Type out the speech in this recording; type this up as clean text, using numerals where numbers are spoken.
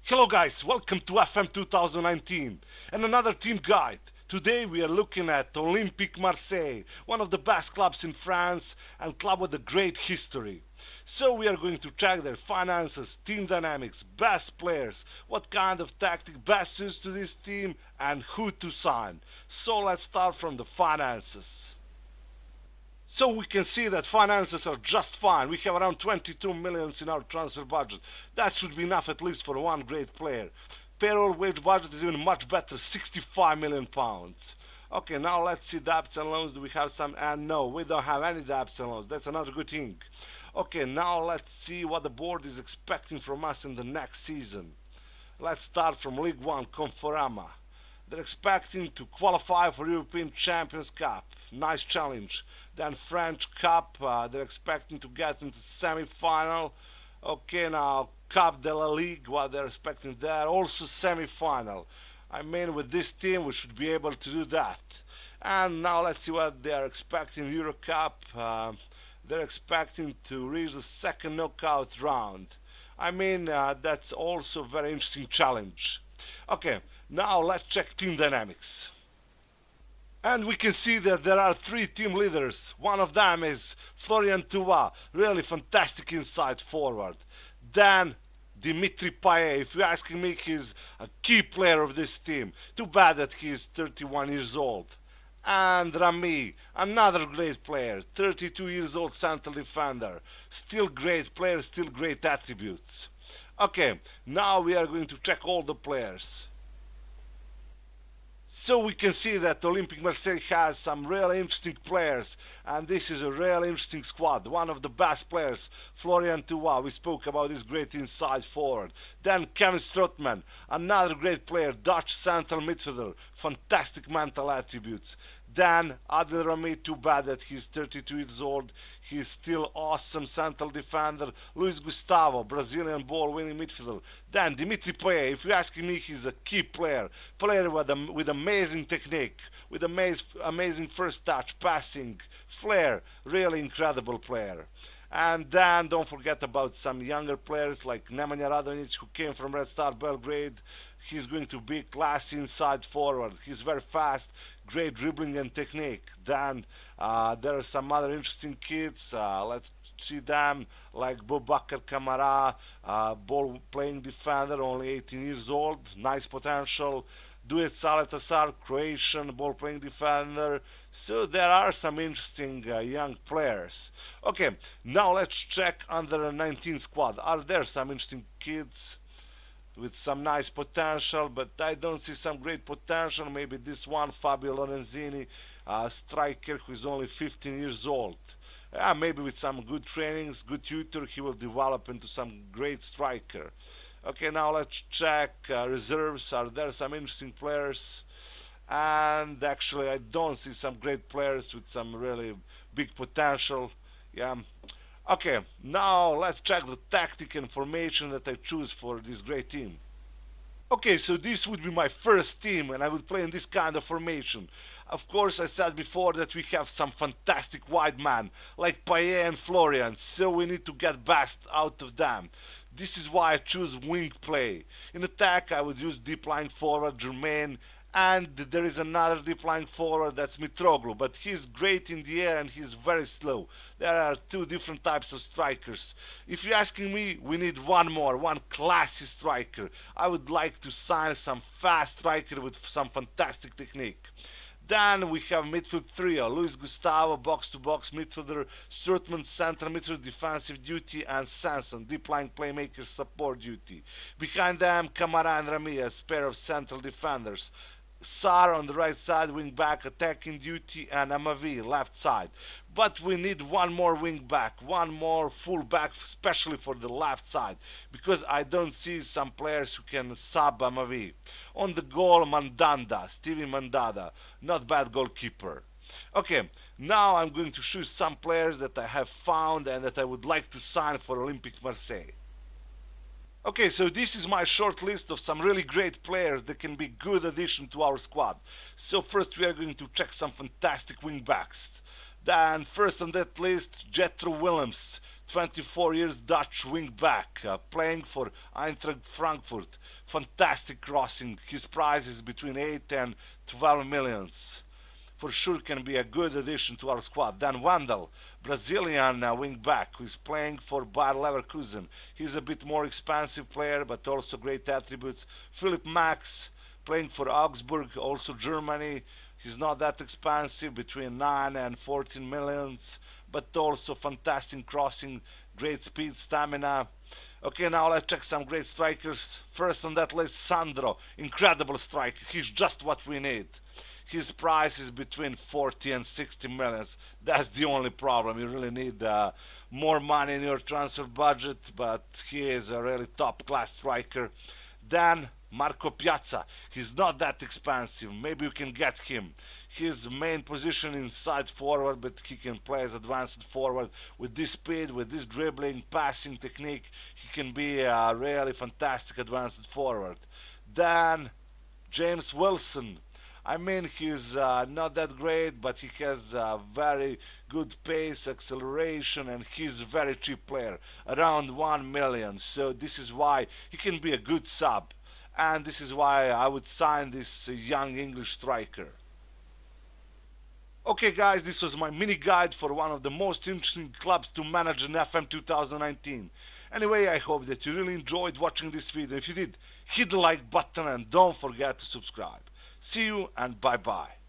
Hello guys, welcome to FM 2019 and another team guide. Today we are looking at Olympique Marseille, one of the best clubs in France and club with a great history. So we are going to check their finances, team dynamics, best players, what kind of tactic best suits to this team and who to sign. So let's start from the finances. So we can see that finances are just fine. We have around 22 millions in our transfer budget. That should be enough at least for one great player. Payroll wage budget is even much better, 65 million pounds. Okay, now let's see debts and loans. Do we have some? And no, we don't have any debts and loans. That's another good thing. Okay, now let's see what the board is expecting from us in the next season. Let's start from League One, Conforama. They're expecting to qualify for European Champions Cup. Nice challenge. Then French Cup, they're expecting to get into semi-final. Okay, now Cup de la Ligue, what they're expecting there, also semi-final. I mean, with this team, we should be able to do that. And now let's see what they are expecting Euro Cup. They're expecting to reach the second knockout round. I mean, that's also a very interesting challenge. Okay, now let's check team dynamics. And we can see that there are three team leaders. One of them is Florian Thauvin, really fantastic inside forward. Then Dimitri Payet, if you're asking me, he's a key player of this team. Too bad that he is 31 years old. And Rami, another great player, 32 years old central defender. Still great player, still great attributes. Okay, now we are going to check all the players. So we can see that Olympique Marseille has some really interesting players, and this is a really interesting squad. One of the best players, Florian Thauvin, we spoke about this great inside forward. Then Kevin Strootman, another great player, Dutch central midfielder, fantastic mental attributes. Then Adel Rami, too bad that he's 32 years old, he's still awesome central defender. Luis Gustavo, Brazilian ball-winning midfielder. Then Dimitri Payet, if you're asking me, he's a key player with amazing technique, with amazing first touch, passing, flair, really incredible player. And then don't forget about some younger players like Nemanja Radonjic, who came from Red Star Belgrade. He's going to be classy inside forward. He's very fast, great dribbling and technique. Then there are some other interesting kids. Let's see them, like Boubacar Kamara, ball-playing defender, only 18 years old, nice potential. Duet Saletassar, Croatian ball-playing defender. So there are some interesting young players. Okay, now let's check under 19 squad. Are there some interesting kids with some nice potential, but I don't see some great potential? Maybe this one, Fabio Lorenzini, striker who is only 15 years old. Maybe with some good trainings, good tutor, he will develop into some great striker. Okay, now let's check reserves. Are there some interesting players? And actually, I don't see some great players with some really big potential. Yeah. Okay, now let's check the tactic and formation that I choose for this great team. Okay, so this would be my first team, and I would play in this kind of formation. Of course, I said before that we have some fantastic wide men, like Payet and Florian, so we need to get best out of them. This is why I choose wing play. In attack, I would use deep lying forward Jermaine, and there is another deep lying forward, that's Mitroglou, but he's great in the air and he's very slow. There are two different types of strikers. If you're asking me, we need one classy striker. I would like to sign some fast striker with some fantastic technique. Then we have midfield trio, Luis Gustavo, box-to-box midfielder, Strootman, central midfield, defensive duty, and Sanson, deep-lying playmaker, support duty. Behind them, Kamara and Ramirez, pair of central defenders. Sar on the right side, wing back, attacking duty, and Amavi, left side. But we need one more wing back, one more full back, especially for the left side, because I don't see some players who can sub Amavi. On the goal, Mandanda, Stevie Mandanda, not bad goalkeeper. Okay, now I'm going to choose some players that I have found and that I would like to sign for Olympique Marseille. Okay, so this is my short list of some really great players that can be good addition to our squad. So first we are going to check some fantastic wing backs. Then first on that list, Jethro Willems, 24 years Dutch wing-back, playing for Eintracht Frankfurt. Fantastic crossing. His price is between 8 and 12 millions. For sure can be a good addition to our squad. Then Wandel, Brazilian wing-back, who is playing for Bayer Leverkusen. He's a bit more expensive player, but also great attributes. Philip Max, playing for Augsburg, also Germany. He's not that expensive, between 9 and 14 millions, but also fantastic crossing, great speed, stamina. Okay, now let's check some great strikers. First on that list, Sandro, incredible striker. He's just what we need. His price is between 40 and 60 millions. That's the only problem. You really need more money in your transfer budget, but he is a really top-class striker. Then Marco Piazza. He's not that expensive. Maybe you can get him. His main position inside forward, but he can play as advanced forward. With this speed, with this dribbling, passing technique, he can be a really fantastic advanced forward. Then James Wilson. I mean, he's not that great, but he has very good pace, acceleration, and he's a very cheap player, around 1 million. So this is why he can be a good sub, and this is why I would sign this young English striker. Okay guys, this was my mini guide for one of the most interesting clubs to manage in FM 2019. Anyway, I hope that you really enjoyed watching this video. If you did, hit the like button and don't forget to subscribe. See you and bye bye.